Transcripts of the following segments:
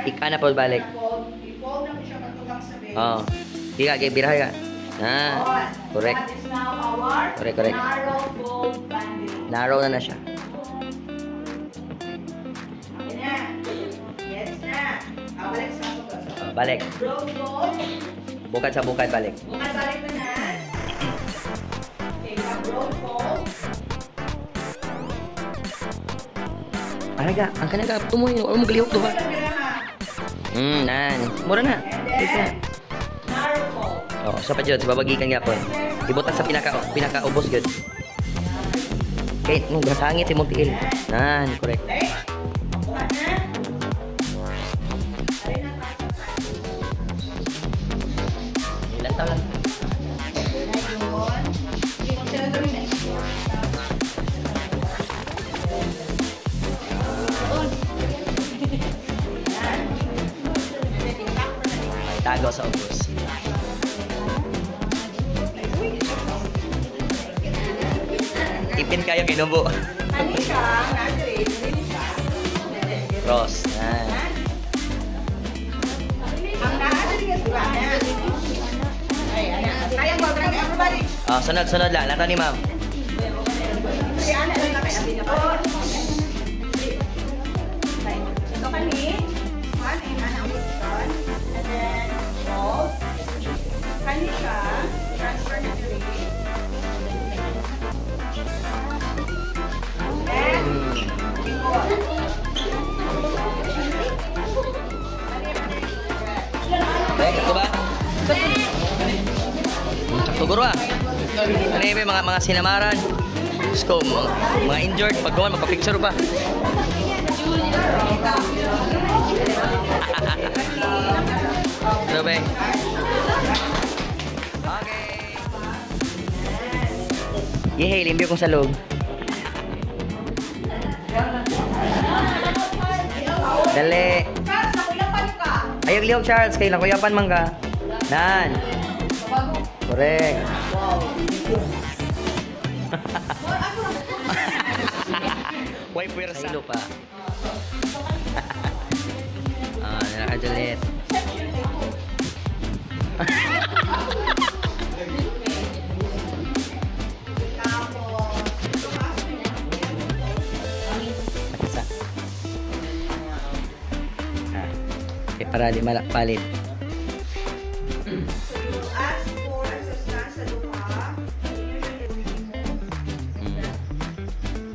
Ika na po balik. I-fold na siya matubang sa base. Oo. Ika, birahay ka. Correct. That is now our Correct. narrow fold banding. Narrow na siya. Okay na. Yes na. Balik sa bukad. Balik. Broad fold. Bukad sa bukad, balik. Balik na na. Okay, broad fold. Araga, ang kanang ka tumoy, o mo galihok to ba? Nan. Mura na. Narrow fold. Oh, sa pa jud, sa babagikan gyapon. Ibutan sa pinaka-ubos gud. Kay nung gasangit si Montiel. Nan, correct. Okay. Buhat na. Ilan taon lang? Tago sa ubos. Ipin kayo kinubo. Nani siya, nani siya. Cross. Ang nakakaligas ba? Ay, kaya mo, everybody. Sunod lang. Nato ni ma'am. Si Ana, lang kami ang pinaka. So kami, one and Ana ang position. And then, fold. Kani siya, transfer na diri. And, equal. Baik, ako ba? Siguro Ano yung mga sinamaran? Gusto mga injured, pagkawan, magpa-picture pa. Ano ba? Okay. Yehey, limbyo kong salog. Dali. Charles, nakuyapan ka. Ayog lihok Charles, kay nakuyapan man ka. Nan. Correct. Why puwersa? Sa ilo pa. Nakakajalit. Isa. Okay, para di malakpalit. Ask for assistance sa lupa.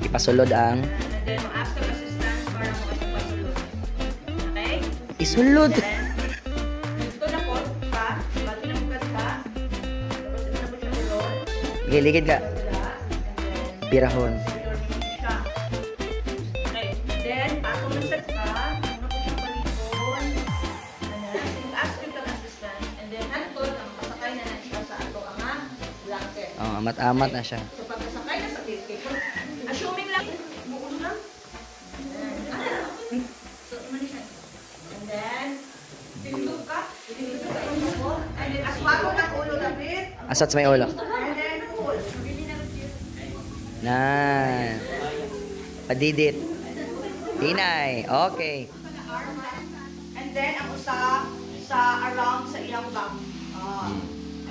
Ipasulod ang And then, ask for assistance para makapasulod. Okay? isulod. Ito na po, pa. Bati na bukat pa. Tapos ito na po siya tulon. Ligid ka. And then, Pirahon. siya. Okay. Then, ako na set ka. Ano po siyang palipon. And then, ask him for assistance. And then, hantod, ang kasakay na na siya sa ato ang blanket. Oh, amat-amat na siya. So, pagkasakay na sa ticket, assuming lang, muulo lang. So, imani siya. And then, tinulog ka. Tinulog ka yung ulo. And then, aswago ng ulo lapit. Asat sa may ulo. And then, pull. Nan. Padidit. Hinay. Okay. And then, ang usa sa around sa iyang back.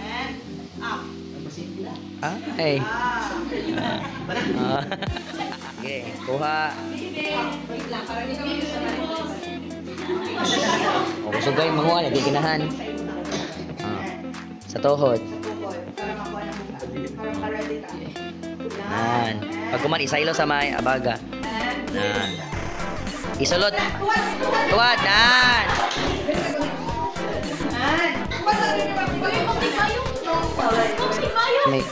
And, up. Ay. Ah. Okay, kuha. Wait lang, para hindi kami sa O, kusog kayo manguha, lagi ginahan. Sa tuhod. para makuha na muna. Para ma-ready ka. Nan. Pag kuman, isaylo sa may abaga. Nan. Isulod. Tuwad. Nan. May.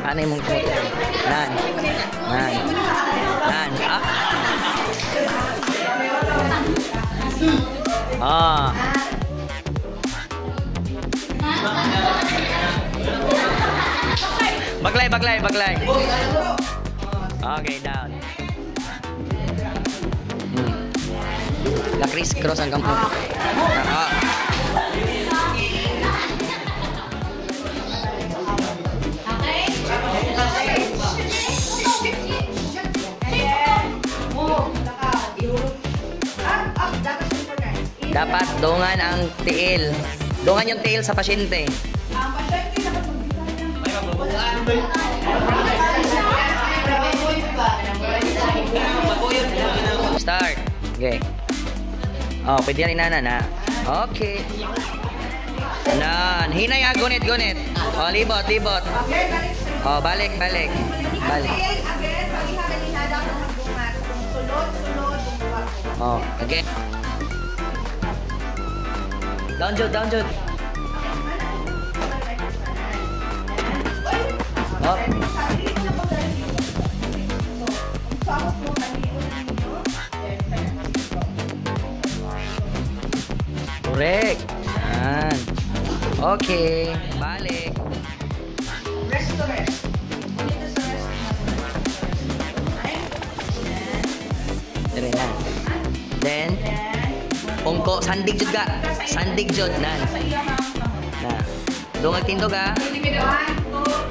Ano yung mong kuha? Nan. Nan. Nan. Ah. Baglay. Okay, down. Ga-criss-cross ang kamot. Ah. Dapat dungan ang tiil. Dungan yung tiil sa pasyente. Ang pasyente dapat magbigay ng Start. Okay. Oh, pwede yan inana na. Okay. Nan, hinay ah, gunit. Oh, libot. Oh, balik. Again, pag-ihaga-ihada ko magbungat. Sulod, bumbuhat. Oh, again. Down, Jud. Oh. Correct. Yan. Okay. Balik. Rest to rest. Dito sa rest. Dire na. Then, pungko. Sandig jud ka. Sandig jud. Nan. Sa iya mga Na. Dungag tindog ha. 1, 2,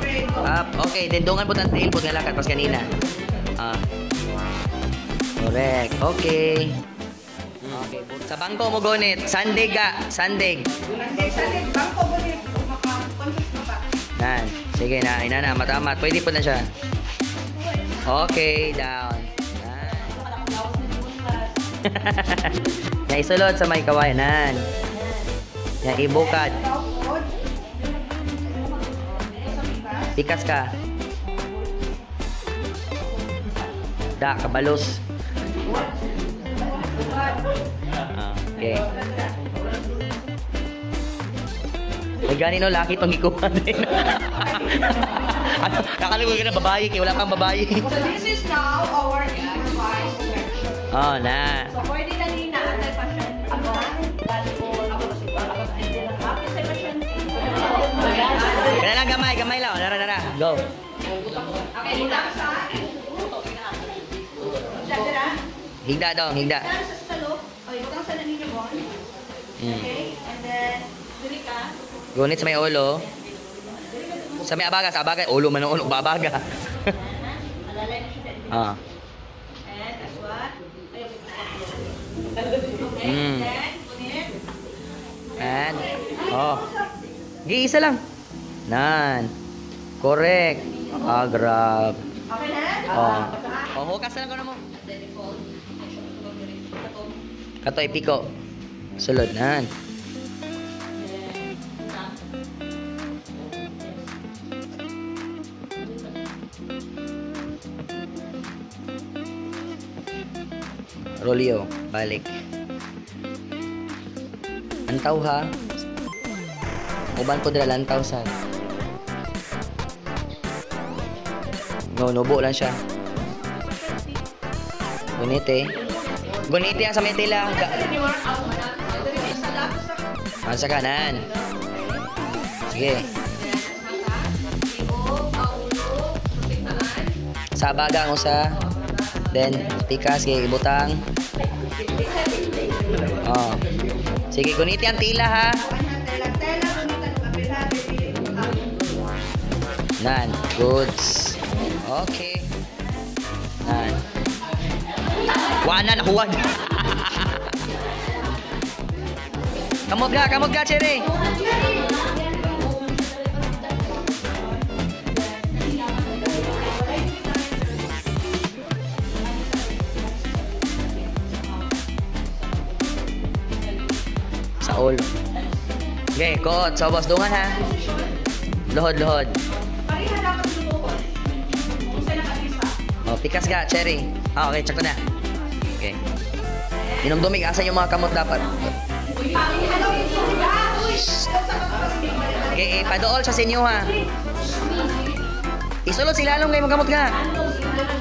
3, go. Up. Okay. Then, dungan po ang tail po nga lakad pas kanina. Ah. Correct. Okay. Okay. Sa bangko mo gunit. Sandig ka. Sandig. Sandig, bangko bulit. Maka-conscious mo pa. Nan. Sige na. Inana. Matamat. Pwede po na siya. Okay. Down. Nan. Yan, isulod sa may kawayanan. Yan, ibukad. Pikas ka. Da, kabalos. Okay. Ay, gani no, laki itong ikuha din. Nakalimutan ka na babae, kaya wala kang babae. So this is now our improvised section. Oh, na. So pwede kanina antay pasyente. Happy sa pasyente. Kaya lang gamay lang. Dara. Go. Okay, higda sa. Higda. Higda daw, higda. Sa salo. Okay, butang sa ninyo mo. Okay, and then dili ka. Gunit sa may ulo. Sa may abaga, ulo man ang ulo, babaga. Alalay na siya. Ah. And that's what. Okay, Mm. then punit. And, oh. Gi-isa lang. Nan. Correct. Ah, grab. Okay na? Oh. Oh, hukas na lang ko na mo. Kato, ipiko. Sulod, nan. Rolio, balik. Antaw ha. Uban ko dala lantaw sa. No, nubo lang siya. Gunite. Gunite ang sa may tila. Sa kanan. Sige. Sa baga ang usa. Then, pikas, sige, ibutang. Oh. Sige, guniti ang tila ha. Nan, goods. Okay. Nan. Wana, nahuwag. Kamot ka, Cherry. Sa ulo. Okay, koot. Sa boss dungan ha. Luhod. Parihan dapat luluhod. Kung saan nakagisa. Oh, pikas ka, Cherry. Ah, okay, check ko na. Okay. Inom dumig, asan yung mga kamot dapat? Okay, padool sa sinyo ha. Isulod sa ilalom kayo magkamot ka.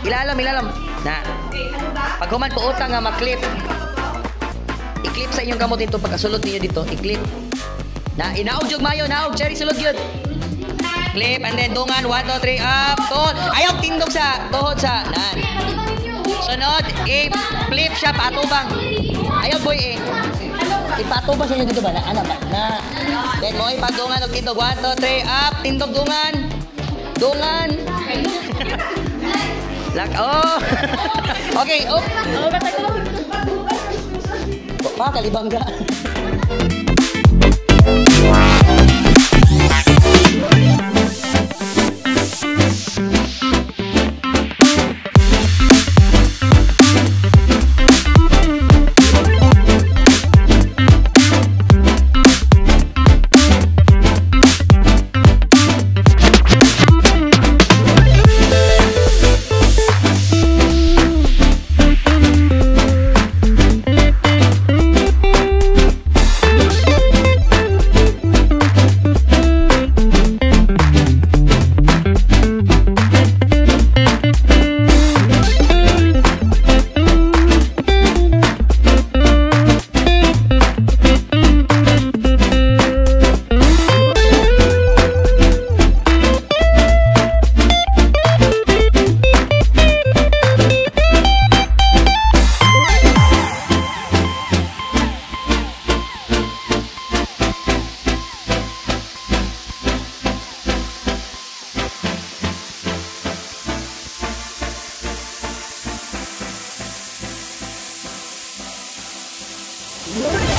Ilalom. Na. Pag human po utang nga maklip. I-clip sa inyong kamot dito. Pagkasulod niyo dito, i-clip. Na, inaog jog mayo, naog. Cherry, sulod yun. Clip, and then dungan. 1, 2, 3, up. Tuhod. Ayaw, tindog sa. Tuhod sa. Nan. Sunod, i-flip siya, patubang. Ayaw boy eh. Ipato ba sa inyo dito ba? Na, ano ba? Na. Then mo ipagdungan og tindog. 1, 2, 3, up. Tindog dungan. Dungan. Lak, oh. Okay, up. Pa, kalibangga. Yes.